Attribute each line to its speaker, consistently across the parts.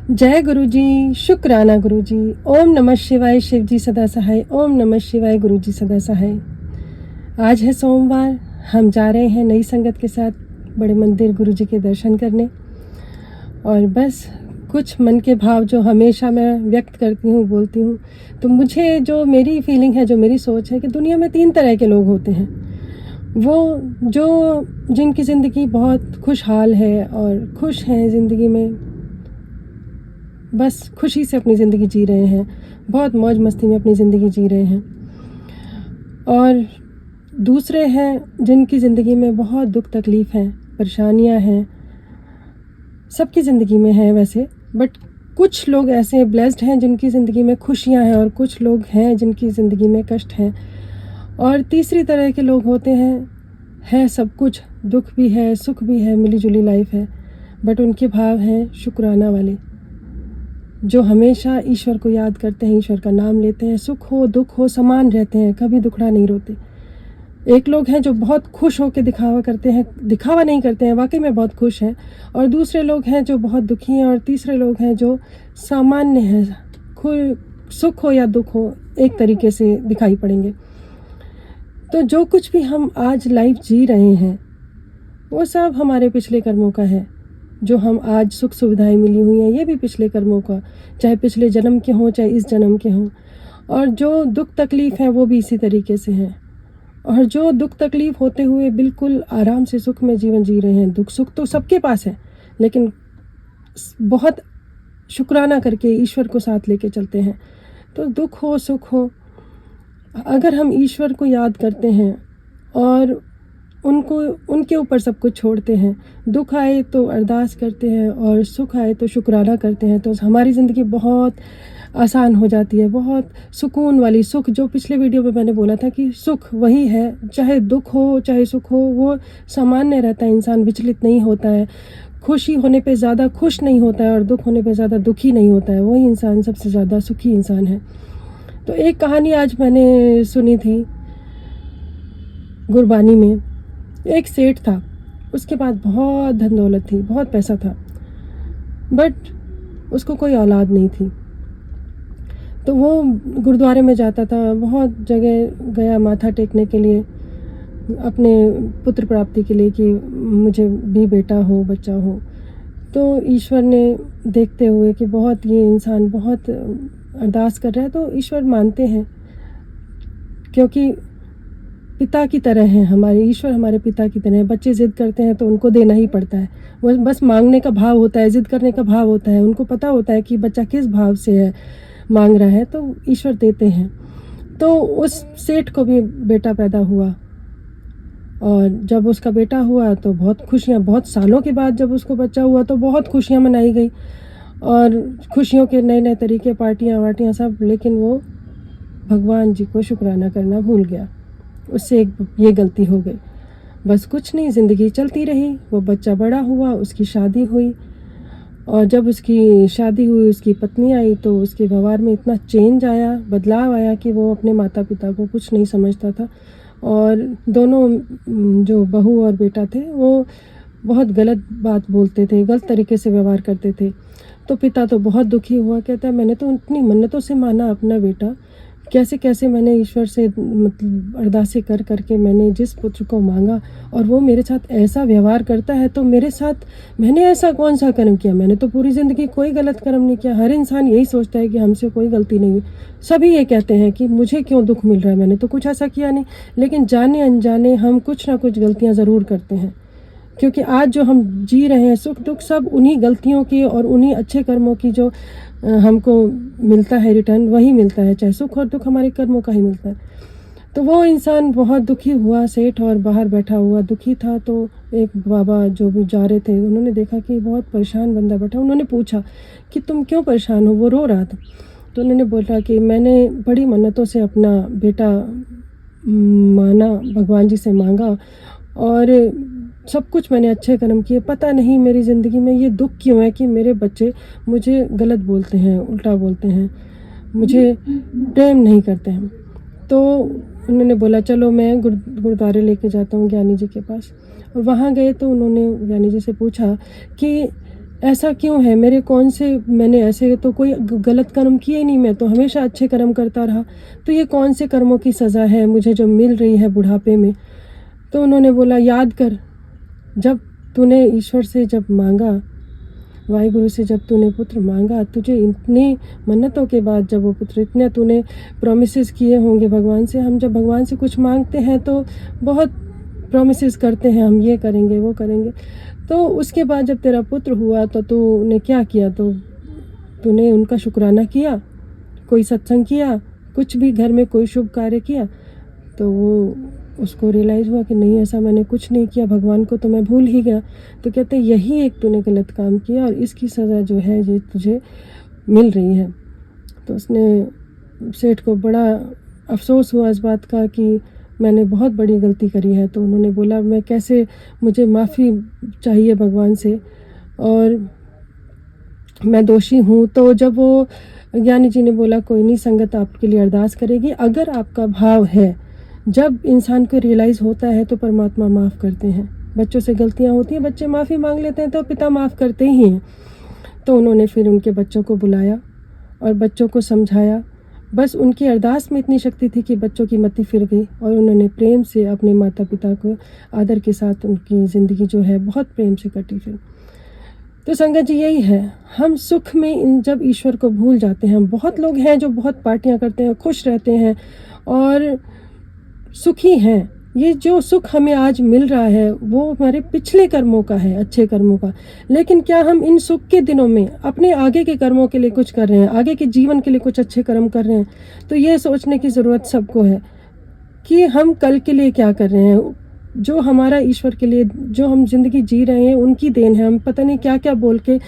Speaker 1: जय गुरु जी, शुक्राना गुरु जी। ओम नमः शिवाय, शिव जी सदा सहाय। ओम नमः शिवाय, गुरु जी सदा सहाय। आज है सोमवार, हम जा रहे हैं नई संगत के साथ बड़े मंदिर गुरु जी के दर्शन करने। और बस कुछ मन के भाव जो हमेशा मैं व्यक्त करती हूँ, बोलती हूँ, तो मुझे जो मेरी फीलिंग है, जो मेरी सोच है कि दुनिया में 3 तरह के लोग होते हैं। वो जो जिनकी ज़िंदगी बहुत खुशहाल है और खुश हैं ज़िंदगी में, बस खुशी से अपनी ज़िंदगी जी रहे हैं, बहुत मौज मस्ती में अपनी ज़िंदगी जी रहे हैं। और दूसरे हैं जिनकी ज़िंदगी में बहुत दुख तकलीफ़ है, परेशानियां हैं, सबकी ज़िंदगी में है वैसे, बट कुछ लोग ऐसे ब्लेस्ड हैं जिनकी ज़िंदगी में खुशियां हैं और कुछ लोग हैं जिनकी ज़िंदगी में कष्ट हैं। और तीसरी तरह के लोग होते हैं, है सब कुछ, दुख भी है, सुख भी है, मिली जुली लाइफ है, बट उनके भाव हैं शुक्राना वाले, जो हमेशा ईश्वर को याद करते हैं, ईश्वर का नाम लेते हैं, सुख हो दुख हो समान रहते हैं, कभी दुखड़ा नहीं रोते। एक लोग हैं जो बहुत खुश होकर दिखावा करते हैं, दिखावा नहीं करते हैं, वाकई में बहुत खुश हैं। और दूसरे लोग हैं जो बहुत दुखी हैं। और तीसरे लोग हैं जो सामान्य हैं, सुख हो या दुख हो एक तरीके से दिखाई पड़ेंगे। तो जो कुछ भी हम आज लाइफ जी रहे हैं वो सब हमारे पिछले कर्मों का है। जो हम आज सुख सुविधाएं मिली हुई हैं, ये भी पिछले कर्मों का, चाहे पिछले जन्म के हों चाहे इस जन्म के हों। और जो दुख तकलीफ़ है वो भी इसी तरीके से हैं। और जो दुख तकलीफ़ होते हुए बिल्कुल आराम से सुख में जीवन जी रहे हैं, दुख सुख तो सबके पास है, लेकिन बहुत शुक्राना करके ईश्वर को साथ लेके चलते हैं। तो दुख हो सुख हो, अगर हम ईश्वर को याद करते हैं और उनके ऊपर सब कुछ छोड़ते हैं, दुख आए तो अरदास करते हैं और सुख आए तो शुक्राना करते हैं, तो हमारी ज़िंदगी बहुत आसान हो जाती है, बहुत सुकून वाली। सुख जो पिछले वीडियो में मैंने बोला था कि सुख वही है, चाहे दुख हो चाहे सुख हो, वो सामान्य रहता है, इंसान विचलित नहीं होता है। खुशी होने पे ज़्यादा खुश नहीं होता है और दुख होने पे ज़्यादा दुखी नहीं होता है, वही इंसान सबसे ज़्यादा सुखी इंसान है। तो एक कहानी आज मैंने सुनी थी गुरबानी में। एक सेठ था, उसके पास बहुत धन दौलत थी, बहुत पैसा था, बट उसको कोई औलाद नहीं थी। तो वो गुरुद्वारे में जाता था, बहुत जगह गया माथा टेकने के लिए, अपने पुत्र प्राप्ति के लिए कि मुझे भी बेटा हो, बच्चा हो। तो ईश्वर ने देखते हुए कि बहुत ये इंसान बहुत अरदास कर रहा है, तो ईश्वर मानते हैं, क्योंकि पिता की तरह हैं हमारे ईश्वर, हमारे पिता की तरह हैं। बच्चे ज़िद करते हैं तो उनको देना ही पड़ता है, वो बस मांगने का भाव होता है, ज़िद करने का भाव होता है, उनको पता होता है कि बच्चा किस भाव से है मांग रहा है, तो ईश्वर देते हैं। तो उस सेठ को भी बेटा पैदा हुआ, और जब उसका बेटा हुआ तो बहुत खुशियाँ, बहुत सालों के बाद जब उसको बच्चा हुआ तो बहुत खुशियाँ मनाई गई, और खुशियों के नए नए तरीके, पार्टियाँ वार्टियाँ सब, लेकिन वो भगवान जी को शुक्राना करना भूल गया। उससे एक ये गलती हो गई। बस कुछ नहीं, ज़िंदगी चलती रही, वो बच्चा बड़ा हुआ, उसकी शादी हुई, और जब उसकी शादी हुई, उसकी पत्नी आई, तो उसके व्यवहार में इतना चेंज आया, बदलाव आया कि वो अपने माता पिता को कुछ नहीं समझता था। और दोनों जो बहू और बेटा थे वो बहुत गलत बात बोलते थे, गलत तरीके से व्यवहार करते थे। तो पिता तो बहुत दुखी हुआ, कहता है मैंने तो इतनी मन्नतों से माना अपना बेटा, कैसे कैसे मैंने ईश्वर से मतलब अरदासें कर करके मैंने जिस पुत्र को मांगा, और वो मेरे साथ ऐसा व्यवहार करता है, तो मेरे साथ मैंने ऐसा कौन सा कर्म किया? मैंने तो पूरी ज़िंदगी कोई गलत कर्म नहीं किया। हर इंसान यही सोचता है कि हमसे कोई गलती नहीं हुई। सभी ये कहते हैं कि मुझे क्यों दुख मिल रहा है, मैंने तो कुछ ऐसा किया नहीं। लेकिन जाने अनजाने हम कुछ ना कुछ गलतियाँ ज़रूर करते हैं, क्योंकि आज जो हम जी रहे हैं, सुख दुख सब उन्हीं गलतियों की और उन्हीं अच्छे कर्मों की जो हमको मिलता है रिटर्न, वही मिलता है, चाहे सुख और दुख हमारे कर्मों का ही मिलता है। तो वो इंसान बहुत दुखी हुआ सेठ, और बाहर बैठा हुआ दुखी था। तो एक बाबा जो भी जा रहे थे, उन्होंने देखा कि बहुत परेशान बंदा बैठा। उन्होंने पूछा कि तुम क्यों परेशान हो? वो रो रहा था। तो उन्होंने बोला कि मैंने बड़ी मन्नतों से अपना बेटा माना, भगवान जी से मांगा, और सब कुछ मैंने अच्छे कर्म किए, पता नहीं मेरी ज़िंदगी में ये दुख क्यों है कि मेरे बच्चे मुझे गलत बोलते हैं, उल्टा बोलते हैं, मुझे प्रेम नहीं करते हैं। तो उन्होंने बोला चलो मैं गुरुद्वारे लेके जाता हूँ ज्ञानी जी के पास। और वहाँ गए तो उन्होंने ज्ञानी जी से पूछा कि ऐसा क्यों है, मेरे कौन से, मैंने ऐसे तो कोई गलत कर्म किए ही नहीं, मैं तो हमेशा अच्छे कर्म करता रहा, तो ये कौन से कर्मों की सज़ा है मुझे जो मिल रही है बुढ़ापे में। तो उन्होंने बोला, याद कर, जब तूने ईश्वर से जब मांगा, वाहिगुरु से जब तूने पुत्र मांगा, तुझे इतनी मन्नतों के बाद जब वो पुत्र, इतने तूने प्रोमिसेस किए होंगे भगवान से। हम जब भगवान से कुछ मांगते हैं तो बहुत प्रोमिसेस करते हैं, हम ये करेंगे वो करेंगे। तो उसके बाद जब तेरा पुत्र हुआ तो तूने क्या किया, तो तूने उनका शुक्राना किया, कोई सत्संग किया, कुछ भी घर में कोई शुभ कार्य किया। तो वो उसको रियलाइज़ हुआ कि नहीं, ऐसा मैंने कुछ नहीं किया, भगवान को तो मैं भूल ही गया। तो कहते यही एक तूने गलत काम किया और इसकी सज़ा जो है ये तुझे मिल रही है। तो उसने, सेठ को बड़ा अफसोस हुआ इस बात का कि मैंने बहुत बड़ी गलती करी है। तो उन्होंने बोला, मैं कैसे, मुझे माफ़ी चाहिए भगवान से और मैं दोषी हूँ। तो जब वो ज्ञानी जी ने बोला, कोई नहीं, संगत आपके लिए अरदास करेगी, अगर आपका भाव है, जब इंसान को रियलाइज़ होता है तो परमात्मा माफ़ करते हैं। बच्चों से गलतियाँ होती हैं, बच्चे माफ़ी मांग लेते हैं तो पिता माफ़ करते ही हैं। तो उन्होंने फिर उनके बच्चों को बुलाया और बच्चों को समझाया। बस उनकी अरदास में इतनी शक्ति थी कि बच्चों की मति फिर गई और उन्होंने प्रेम से अपने माता पिता को आदर के साथ, उनकी ज़िंदगी जो है बहुत प्रेम से कटी फिर। तो संगत जी यही है, हम सुख में जब ईश्वर को भूल जाते हैं, बहुत लोग हैं जो बहुत पार्टियां करते हैं, खुश रहते हैं और सुखी हैं। ये जो सुख हमें आज मिल रहा है वो हमारे पिछले कर्मों का है, अच्छे कर्मों का। लेकिन क्या हम इन सुख के दिनों में अपने आगे के कर्मों के लिए कुछ कर रहे हैं, आगे के जीवन के लिए कुछ अच्छे कर्म कर रहे हैं? तो ये सोचने की ज़रूरत सबको है कि हम कल के लिए क्या कर रहे हैं। जो हमारा ईश्वर के लिए जो हम जिंदगी जी रहे हैं उनकी देन है। हम पता नहीं क्या क्या बोल के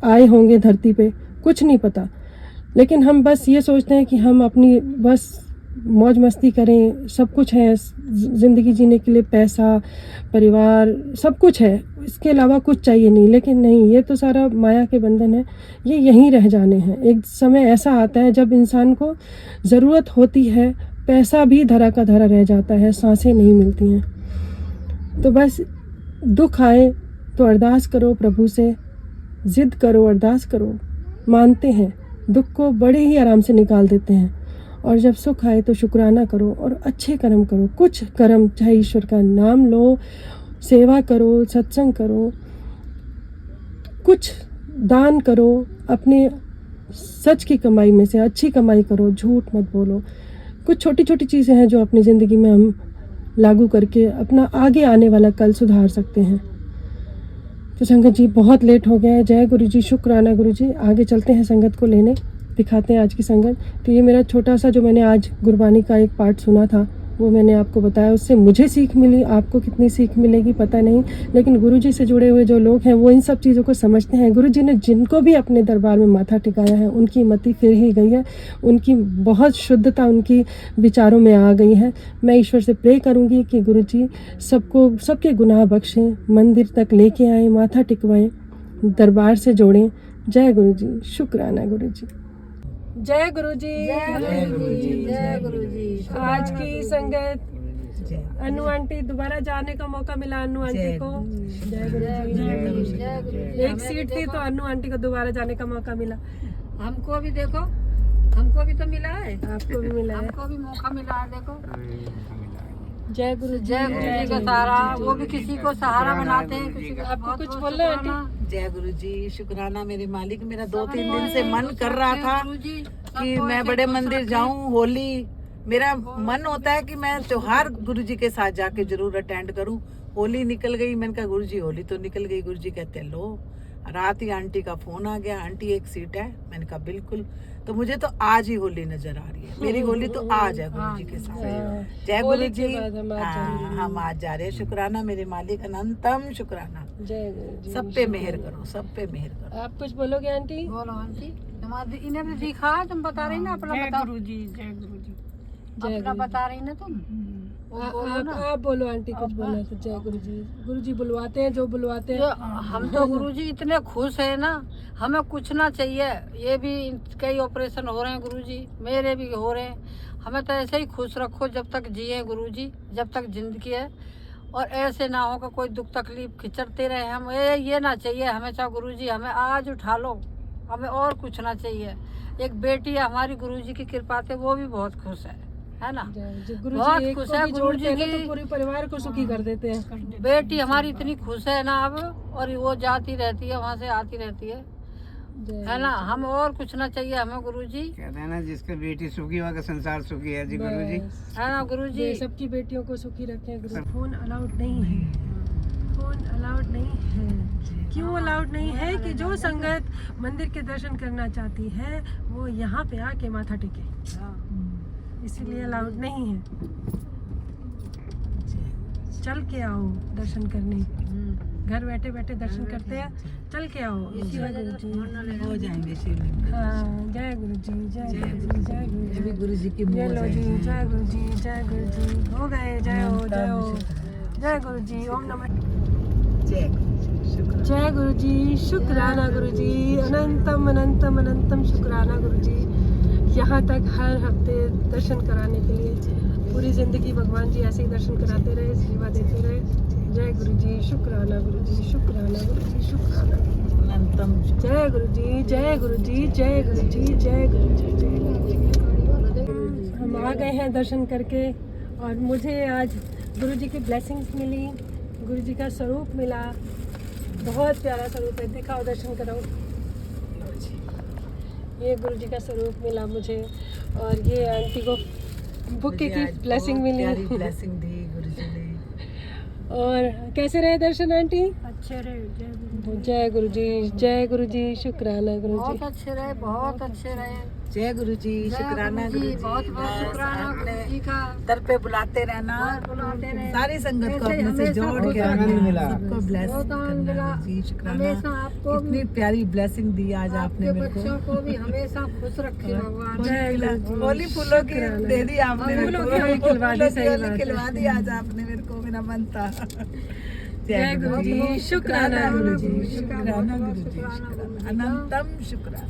Speaker 1: आए होंगे धरती पे, कुछ नहीं पता। लेकिन हम बस ये सोचते हैं कि हम अपनी बस मौज मस्ती करें, सब कुछ है ज़िंदगी जीने के लिए, पैसा, परिवार, सब कुछ है, इसके अलावा कुछ चाहिए नहीं। लेकिन नहीं, ये तो सारा माया के बंधन है, ये यहीं रह जाने हैं। एक समय ऐसा आता है जब इंसान को ज़रूरत होती है, पैसा भी धरा का धरा रह जाता है, सांसें नहीं मिलती हैं। तो बस दुख आए तो अरदास करो प्रभु से, ज़िद करो, अरदास करो, मानते हैं, दुख को बड़े ही आराम से निकाल देते हैं। और जब सुख आए तो शुक्राना करो और अच्छे कर्म करो, कुछ कर्म, चाहे ईश्वर का नाम लो, सेवा करो, सत्संग करो, कुछ दान करो, अपने सच की कमाई में से अच्छी कमाई करो, झूठ मत बोलो। कुछ छोटी छोटी चीज़ें हैं जो अपनी ज़िंदगी में हम लागू करके अपना आगे आने वाला कल सुधार सकते हैं। तो संगत जी बहुत लेट हो गया है। जय गुरु जी, शुक्राना गुरु जी। आगे चलते हैं, संगत को लेने दिखाते हैं आज की संगत। तो ये मेरा छोटा सा जो मैंने आज गुरबानी का एक पार्ट सुना था वो मैंने आपको बताया, उससे मुझे सीख मिली। आपको कितनी सीख मिलेगी पता नहीं, लेकिन गुरुजी से जुड़े हुए जो लोग हैं वो इन सब चीज़ों को समझते हैं। गुरुजी ने जिनको भी अपने दरबार में माथा टिकाया है उनकी मति फिर ही गई है, उनकी बहुत शुद्धता उनकी विचारों में आ गई है। मैं ईश्वर से प्रे करूँगी कि गुरुजी सबको, सबके गुनाह बख्शें, मंदिर तक लेके आएँ, माथा टिकवाएँ, दरबार से जोड़ें। जय गुरु जी, शुक्राना गुरु जी। जय गुरु जी,
Speaker 2: जय गुरु जी, जय गुरु जी।
Speaker 1: आज की संगत अनु आंटी, दोबारा जाने का मौका मिला अनु आंटी को। जय गुरु जी।
Speaker 2: जय गुरु जी।
Speaker 1: एक सीट थी तो अनु आंटी को दोबारा जाने का मौका मिला।
Speaker 2: हमको भी देखो, हमको भी तो मिला है,
Speaker 1: आपको भी मिला है।
Speaker 2: हमको भी मौका मिला है। देखो,
Speaker 1: जय गुरु जी,
Speaker 2: जय गुरु जी का सहारा, वो भी किसी को सहारा बनाते हैं, किसी को।
Speaker 1: आपको कुछ बोलना है आंटी?
Speaker 3: जय गुरु जी, शुक्राना मेरे मालिक। मेरा 2-3 दिन से मन कर रहा था कि मैं बड़े मंदिर जाऊं। होली मेरा मन होता है कि मैं त्योहार गुरु जी के साथ जाके जरूर अटेंड करूं। होली निकल गई, मैंने कहा गुरु जी होली तो निकल गई। गुरु जी कहते लो, रात ही आंटी का फोन आ गया, आंटी एक सीट है। मैंने कहा बिल्कुल। तो मुझे तो आज ही होली नजर आ रही है, मेरी होली तो आज है गुरु जी के साथ। जय गुरु जी। हम आज जा रहे हैं। शुक्राना मेरे मालिक, अनंतम शुक्राना।
Speaker 1: जय गुरु जी।
Speaker 3: सब पे मेहर करो, सब पे मेहर करो।
Speaker 1: आप कुछ बोलोगे आंटी?
Speaker 2: बोलो आंटी, इन्हें भी दिखा, तुम बता रही ना अपना, बताओ। गुरु जी, जय गुरु जी। अपना बता रही ना तुम,
Speaker 1: आप बोलो आंटी, कुछ बोलना तो। जय गुरु जी। गुरु जी बुलवाते हैं जो बुलवाते हैं।
Speaker 2: हम तो गुरु जी इतने खुश है ना, हमें कुछ ना चाहिए। ये भी कई ऑपरेशन हो रहे हैं गुरु जी, मेरे भी हो रहे हैं। हमें तो ऐसे ही खुश रखो जब तक जिए गुरु जी, जब तक जिंदगी है। और ऐसे ना हो कि कोई दुख तकलीफ खिचड़ते रहे हम। ये ना चाहिए हमेशा गुरुजी, हमें आज उठा लो, हमें और कुछ ना चाहिए। एक बेटी है हमारी गुरुजी की कृपा से, वो भी बहुत खुश है ना, बहुत खुश है गुरुजी की।
Speaker 1: तो पूरे परिवार को सुखी कर देते हैं।
Speaker 2: बेटी हमारी इतनी खुश है ना अब, और वो जाती रहती है वहाँ से आती रहती है ना। हम और कुछ ना चाहिए हमें गुरुजी।
Speaker 4: कहते हैं ना, जिसकी बेटी सुखी हुआ का संसार सुखी है जी गुरुजी।
Speaker 2: है ना गुरुजी,
Speaker 1: सबकी बेटियों को सुखी रखें गुरु। फोन अलाउड नहीं है, फोन अलाउड नहीं है। क्यों अलाउड नहीं है? कि जो संगत मंदिर के दर्शन करना चाहती है वो यहाँ पे आके माथा टेके, इसीलिए अलाउड नहीं है। चल के आओ दर्शन करने, घर बैठे बैठे दर्शन करते हैं, चल के आओ। इसी वजह से
Speaker 3: हो जाएंगे शिवलिंग।
Speaker 1: हाँ, जय गुरु जी, जय गुरु जी, जय गुरु
Speaker 3: ये भी
Speaker 1: जी।
Speaker 3: गुरु जी की
Speaker 1: जय लो जी, जय गुरु जी, जय गुरु जी। हो गए, जय हो, जय हो, जय गुरु जी। ओम नमः। जय गुरु जी, शुक्राना गुरु जी, अनंतम अनंतम अनंतम शुक्राना गुरु जी। यहाँ तक हर हफ्ते दर्शन कराने के लिए, पूरी जिंदगी भगवान जी ऐसे ही दर्शन कराते रहे, सेवा देते रहे। जय गुरु जी, शुक्राना गुरु जी, शुक्राना गुरु जी, शुक्राना।
Speaker 3: अनंतम
Speaker 1: जय गुरु जी, जय गुरु जी, जय गुरु जी, जय गुरु जी, जय गुरु जी। हम आ गए हैं दर्शन करके, और मुझे आज गुरु जी की ब्लेसिंग्स मिली, गुरु जी का स्वरूप मिला। बहुत प्यारा स्वरूप है, दिखाओ, दर्शन कराओ। ये गुरु जी का स्वरूप मिला मुझे, और ये आंटी को बुके की ब्लेसिंग मिली।
Speaker 3: ब्लेसिंग दी गुरु जी ने।
Speaker 1: और कैसे रहे दर्शन आंटी?
Speaker 2: अच्छे रहे।
Speaker 1: जय गुरु जी, जय गुरु जी, शुक्राना गुरु जी।
Speaker 2: बहुत अच्छे रहे, बहुत अच्छे रहे।
Speaker 3: जय गुरु जी, शुक्राना गुरु जी।
Speaker 2: बहुत बहुत शुक्राना गुरु जी का।
Speaker 3: दर पे बुलाते रहना,
Speaker 2: बुलाते रहे।
Speaker 3: सारी संगत को अपने से जोड़ के
Speaker 4: बहुत आनंद
Speaker 3: रखना,
Speaker 4: मिला।
Speaker 3: सबको ब्लेस
Speaker 2: बहुत आनंद
Speaker 3: करना
Speaker 2: मिला।
Speaker 3: गुरु जी। शुक्राना,
Speaker 2: हमेशा आपको भी,
Speaker 3: इतनी प्यारी ब्लेसिंग दी आज आपने
Speaker 2: आपके
Speaker 3: मेरे को।
Speaker 2: बच्चों को भी हमेशा खुश रखे भगवान।
Speaker 3: होली फूलों की दे दी आपने मेरे
Speaker 1: फूलों
Speaker 3: को।
Speaker 1: की होली खिलवा दी, सही
Speaker 3: होली
Speaker 1: बात है।
Speaker 3: खिलवा दी आज आपने मेरे को, मेरा मन था।
Speaker 1: जय गुरु जी, शुक्राना गुरु जी,
Speaker 3: शुक्राना गुरु जी, शुक्राना, अनंतम शुक्राना।